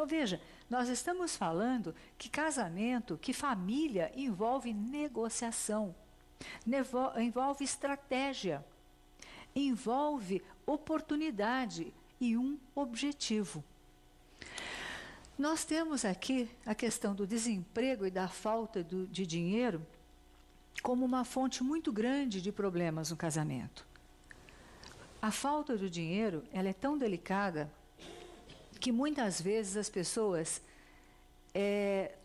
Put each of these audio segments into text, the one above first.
Então veja, nós estamos falando que casamento, que família envolve negociação, envolve estratégia, envolve oportunidade e um objetivo. Nós temos aqui a questão do desemprego e da falta de dinheiro como uma fonte muito grande de problemas no casamento. A falta do dinheiro, ela é tão delicada que muitas vezes as pessoas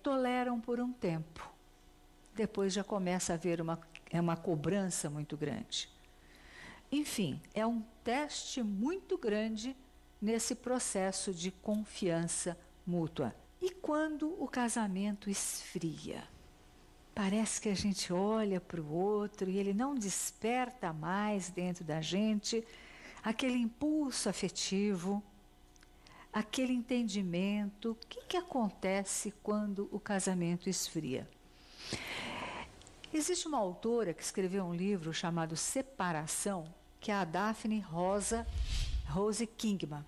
toleram por um tempo. Depois já começa a haver uma cobrança muito grande. Enfim, é um teste muito grande nesse processo de confiança mútua. E quando o casamento esfria? Parece que a gente olha para o outro e ele não desperta mais dentro da gente aquele impulso afetivo, aquele entendimento. O que acontece quando o casamento esfria? Existe uma autora que escreveu um livro chamado Separação, que é a Daphne Rose Kingma.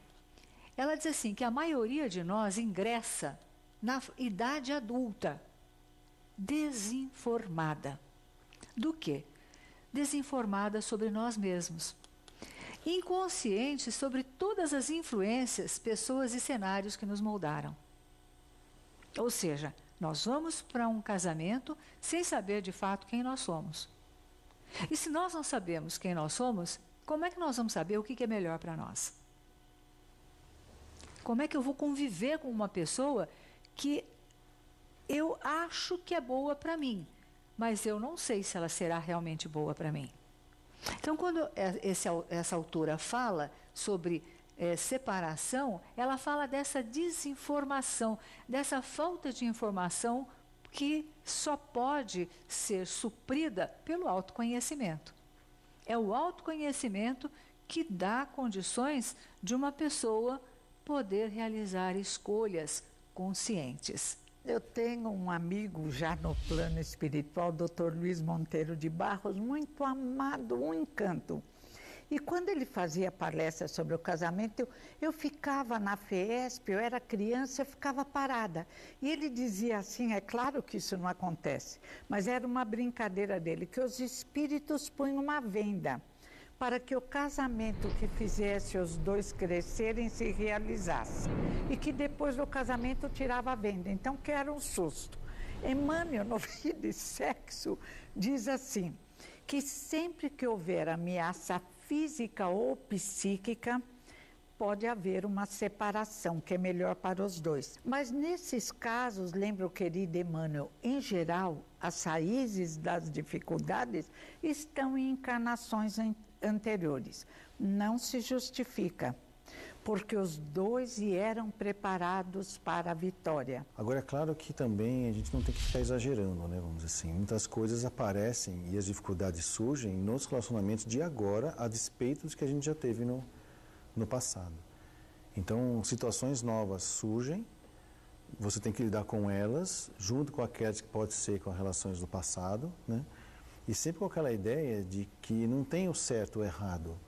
Ela diz assim, que a maioria de nós ingressa na idade adulta desinformada. Do quê? Desinformada sobre nós mesmos. Inconsciente sobre todas as influências, pessoas e cenários que nos moldaram. Ou seja, nós vamos para um casamento sem saber de fato quem nós somos. E se nós não sabemos quem nós somos, como é que nós vamos saber o que é melhor para nós? Como é que eu vou conviver com uma pessoa que eu acho que é boa para mim, mas eu não sei se ela será realmente boa para mim? Então, quando essa autora fala sobre separação, ela fala dessa desinformação, dessa falta de informação que só pode ser suprida pelo autoconhecimento. É o autoconhecimento que dá condições de uma pessoa poder realizar escolhas conscientes. Eu tenho um amigo já no plano espiritual, Dr. Luiz Monteiro de Barros, muito amado, um encanto. E quando ele fazia palestra sobre o casamento, eu ficava na FESP, eu era criança, eu ficava parada. E ele dizia assim, é claro que isso não acontece, mas era uma brincadeira dele, que os espíritos punham uma venda para que o casamento que fizesse os dois crescerem se realizasse. E que depois do casamento tirava a venda. Então, que era um susto. Emmanuel, no Vida e Sexo, diz assim, que sempre que houver ameaça física ou psíquica, pode haver uma separação, que é melhor para os dois. Mas nesses casos, lembra o querido Emmanuel, em geral, as raízes das dificuldades estão em encarnações anteriores. Não se justifica, porque os dois vieram preparados para a vitória. Agora, é claro que também a gente não tem que ficar exagerando, né? Vamos dizer assim, muitas coisas aparecem e as dificuldades surgem nos relacionamentos de agora, a despeito dos que a gente já teve no passado. Então, situações novas surgem, você tem que lidar com elas, junto com aquelas que pode ser com as relações do passado, né? E sempre com aquela ideia de que não tem o certo ou o errado,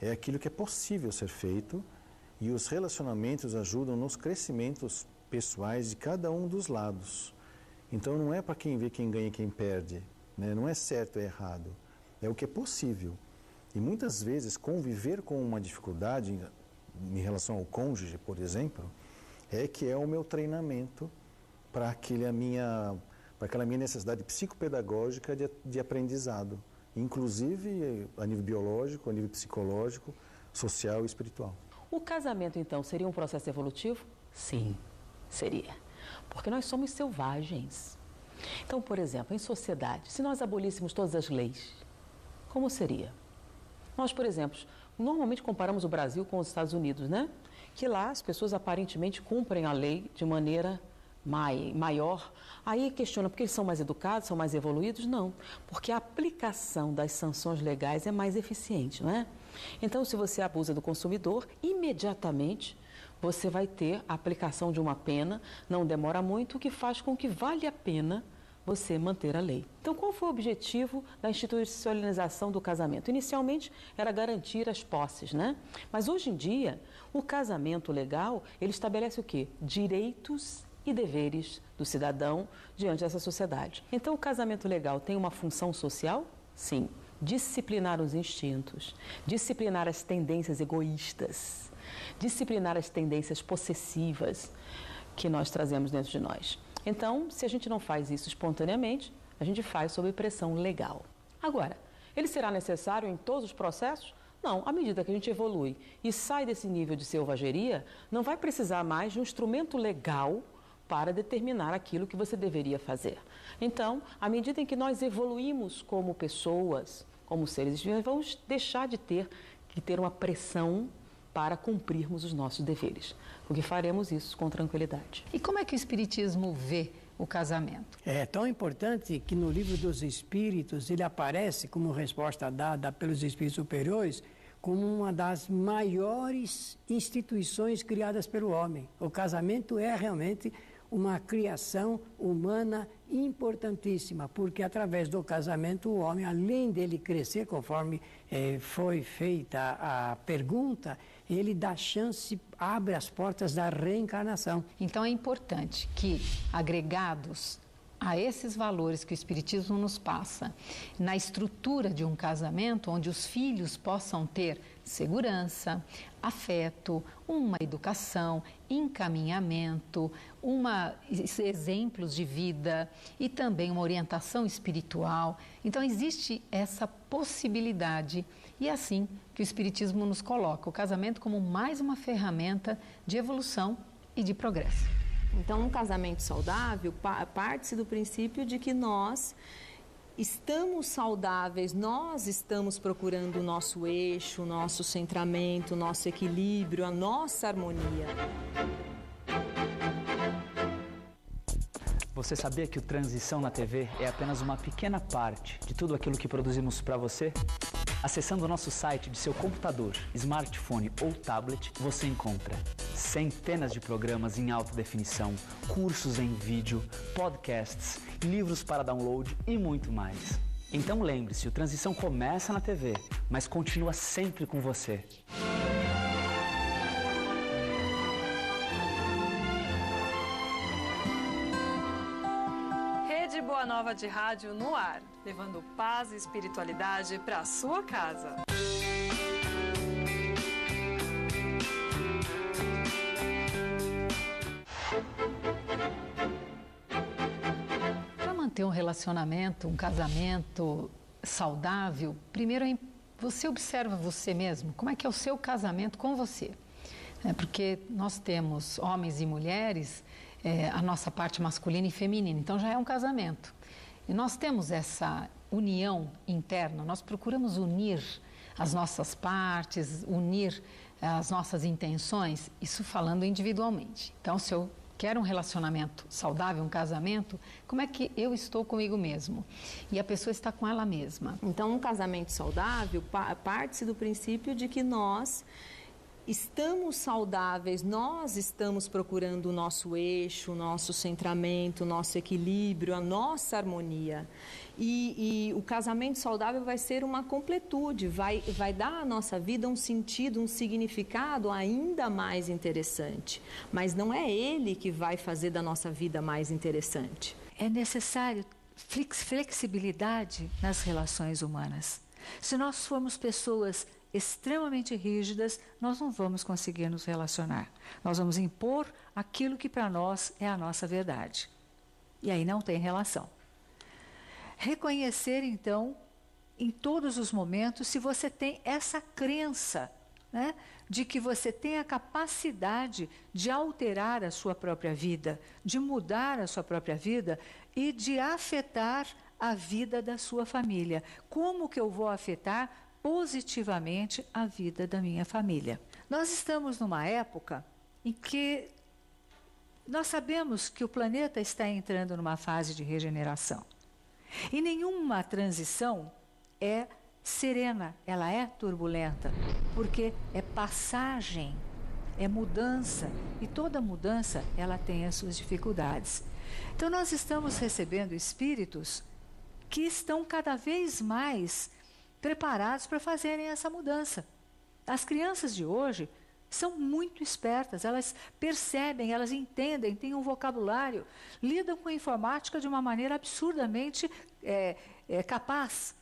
é aquilo que é possível ser feito, e os relacionamentos ajudam nos crescimentos pessoais de cada um dos lados. Então não é para quem vê quem ganha e quem perde, né? Não é certo ou errado, é o que é possível. E muitas vezes conviver com uma dificuldade em relação ao cônjuge, por exemplo, é que é o meu treinamento para aquela minha necessidade psicopedagógica de aprendizado, inclusive a nível biológico, a nível psicológico, social e espiritual. O casamento, então, seria um processo evolutivo? Sim, seria. Porque nós somos selvagens. Então, por exemplo, em sociedade, se nós abolíssemos todas as leis, como seria? Nós, por exemplo, normalmente comparamos o Brasil com os Estados Unidos, né? Que lá as pessoas aparentemente cumprem a lei de maneira maior. Aí questiona, porque eles são mais educados, são mais evoluídos? Não, porque a aplicação das sanções legais é mais eficiente, não é? Então, se você abusa do consumidor, imediatamente você vai ter a aplicação de uma pena, não demora muito, o que faz com que vale a pena você manter a lei. Então, qual foi o objetivo da institucionalização do casamento? Inicialmente, era garantir as posses, né? Mas hoje em dia, o casamento legal, ele estabelece o quê? Direitos e deveres do cidadão diante dessa sociedade. Então, o casamento legal tem uma função social? Sim. Disciplinar os instintos, disciplinar as tendências egoístas, disciplinar as tendências possessivas que nós trazemos dentro de nós. Então, se a gente não faz isso espontaneamente, a gente faz sob pressão legal. Agora, ele será necessário em todos os processos? Não, à medida que a gente evolui e sai desse nível de selvageria, não vai precisar mais de um instrumento legal para determinar aquilo que você deveria fazer. Então, à medida em que nós evoluímos como pessoas, como seres vivos, vamos deixar de ter uma pressão para cumprirmos os nossos deveres, porque faremos isso com tranquilidade. E como é que o Espiritismo vê o casamento? É tão importante que no Livro dos Espíritos ele aparece como resposta dada pelos Espíritos superiores como uma das maiores instituições criadas pelo homem. O casamento é realmente uma criação humana importantíssima, porque através do casamento o homem, além dele crescer, conforme foi feita a pergunta, ele dá chance, abre as portas da reencarnação. Então é importante que, agregados a esses valores que o Espiritismo nos passa, na estrutura de um casamento, onde os filhos possam ter segurança, afeto, uma educação, encaminhamento, exemplos de vida e também uma orientação espiritual. Então existe essa possibilidade e é assim que o Espiritismo nos coloca o casamento como mais uma ferramenta de evolução e de progresso. Então, um casamento saudável parte-se do princípio de que nós estamos saudáveis, nós estamos procurando o nosso eixo, o nosso centramento, o nosso equilíbrio, a nossa harmonia. Você sabia que o Transição na TV é apenas uma pequena parte de tudo aquilo que produzimos para você? Acessando o nosso site de seu computador, smartphone ou tablet, você encontra centenas de programas em alta definição, cursos em vídeo, podcasts, livros para download e muito mais. Então lembre-se, o Transição começa na TV, mas continua sempre com você. Rede Boa Nova de Rádio no ar, levando paz e espiritualidade para a sua casa. Para manter um relacionamento, um casamento saudável, primeiro você observa você mesmo, como é que é o seu casamento com você. Porque nós temos homens e mulheres, a nossa parte masculina e feminina, então já é um casamento. E nós temos essa união interna, nós procuramos unir as nossas partes, unir as nossas intenções, isso falando individualmente. Então, se eu quero um relacionamento saudável, um casamento, como é que eu estou comigo mesmo? E a pessoa está com ela mesma. Então, um casamento saudável parte-se do princípio de que nós estamos saudáveis, nós estamos procurando o nosso eixo, o nosso centramento, o nosso equilíbrio, a nossa harmonia. E o casamento saudável vai ser uma completude, vai dar à nossa vida um sentido, um significado ainda mais interessante. Mas não é ele que vai fazer da nossa vida mais interessante. É necessário flexibilidade nas relações humanas. Se nós formos pessoas extremamente rígidas, nós não vamos conseguir nos relacionar. Nós vamos impor aquilo que para nós é a nossa verdade. E aí não tem relação. Reconhecer, então, em todos os momentos, se você tem essa crença, né, de que você tem a capacidade de alterar a sua própria vida, de mudar a sua própria vida e de afetar a vida da sua família. Como que eu vou afetar positivamente a vida da minha família? Nós estamos numa época em que nós sabemos que o planeta está entrando numa fase de regeneração. E nenhuma transição é serena, ela é turbulenta, porque é passagem é mudança, e toda mudança ela tem as suas dificuldades. Então nós estamos recebendo espíritos que estão cada vez mais preparados para fazerem essa mudança. As crianças de hoje são muito espertas, elas percebem, elas entendem, têm um vocabulário, lidam com a informática de uma maneira absurdamente capaz.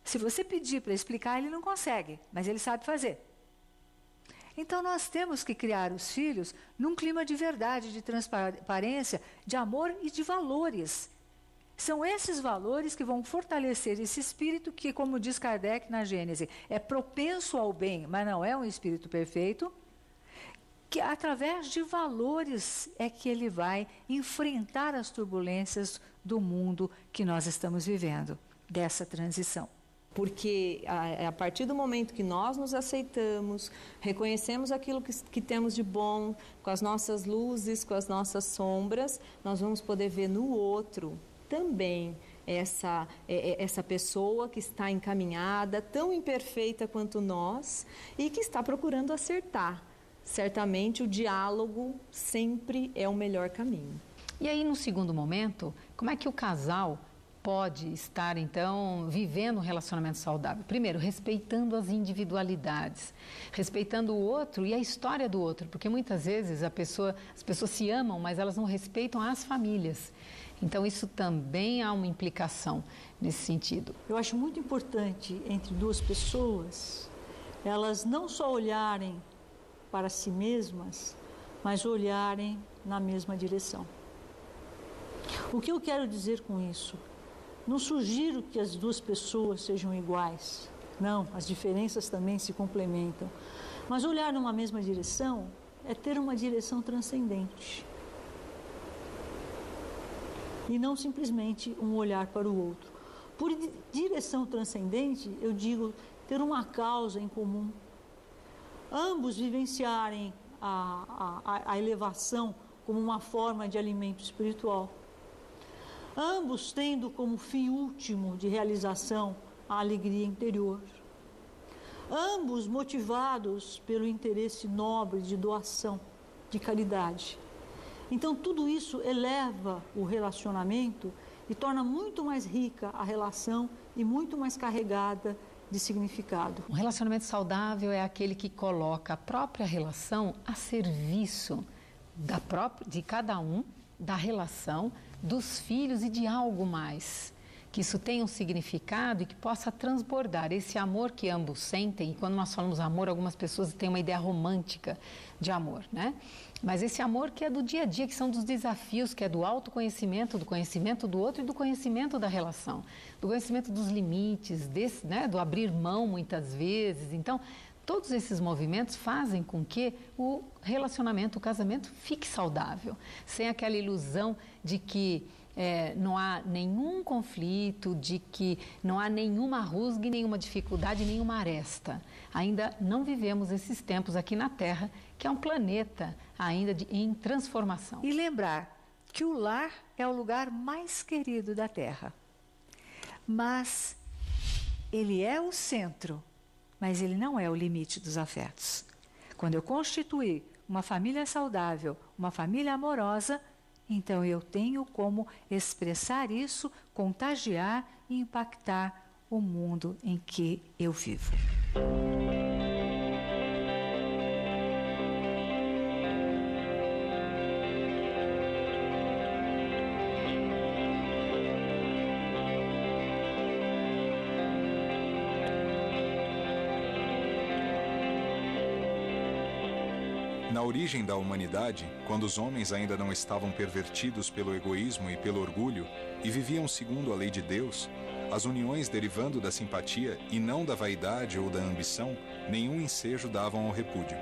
Se você pedir para explicar, ele não consegue, mas ele sabe fazer. Então nós temos que criar os filhos num clima de verdade, de transparência, de amor e de valores. São esses valores que vão fortalecer esse espírito que, como diz Kardec na Gênese, é propenso ao bem, mas não é um espírito perfeito, que através de valores é que ele vai enfrentar as turbulências do mundo que nós estamos vivendo, dessa transição. Porque a partir do momento que nós nos aceitamos, reconhecemos aquilo que temos de bom, com as nossas luzes, com as nossas sombras, nós vamos poder ver no outro também essa pessoa que está encaminhada, tão imperfeita quanto nós, e que está procurando acertar. Certamente o diálogo sempre é o melhor caminho. E aí, no segundo momento, como é que o casal pode estar, então, vivendo um relacionamento saudável? Primeiro, respeitando as individualidades, respeitando o outro e a história do outro, porque muitas vezes as pessoas se amam, mas elas não respeitam as famílias. Então, isso também há uma implicação nesse sentido. Eu acho muito importante, entre duas pessoas, elas não só olharem para si mesmas, mas olharem na mesma direção. O que eu quero dizer com isso? Não sugiro que as duas pessoas sejam iguais. Não, as diferenças também se complementam. Mas olhar numa mesma direção é ter uma direção transcendente. E não simplesmente um olhar para o outro. Por direção transcendente, eu digo ter uma causa em comum. Ambos vivenciarem a elevação como uma forma de alimento espiritual. Ambos tendo como fim último de realização a alegria interior. Ambos motivados pelo interesse nobre de doação, de caridade. Então, tudo isso eleva o relacionamento e torna muito mais rica a relação e muito mais carregada de significado. Um relacionamento saudável é aquele que coloca a própria relação a serviço de cada um, da relação, dos filhos e de algo mais. Que isso tenha um significado e que possa transbordar esse amor que ambos sentem. E quando nós falamos amor, algumas pessoas têm uma ideia romântica de amor, né? Mas esse amor que é do dia a dia, que são dos desafios, que é do autoconhecimento, do conhecimento do outro e do conhecimento da relação. Do conhecimento dos limites, do abrir mão muitas vezes. Então, todos esses movimentos fazem com que o relacionamento, o casamento, fique saudável. Sem aquela ilusão de que não há nenhum conflito, de que não há nenhuma rusga, nenhuma dificuldade, nenhuma aresta. Ainda não vivemos esses tempos aqui na Terra, que é um planeta ainda em transformação. E lembrar que o lar é o lugar mais querido da Terra. Mas ele é o centro, mas ele não é o limite dos afetos. Quando eu constituir uma família saudável, uma família amorosa, então eu tenho como expressar isso, contagiar e impactar o mundo em que eu vivo. Na origem da humanidade, quando os homens ainda não estavam pervertidos pelo egoísmo e pelo orgulho e viviam segundo a lei de Deus, as uniões derivando da simpatia e não da vaidade ou da ambição, nenhum ensejo davam ao repúdio.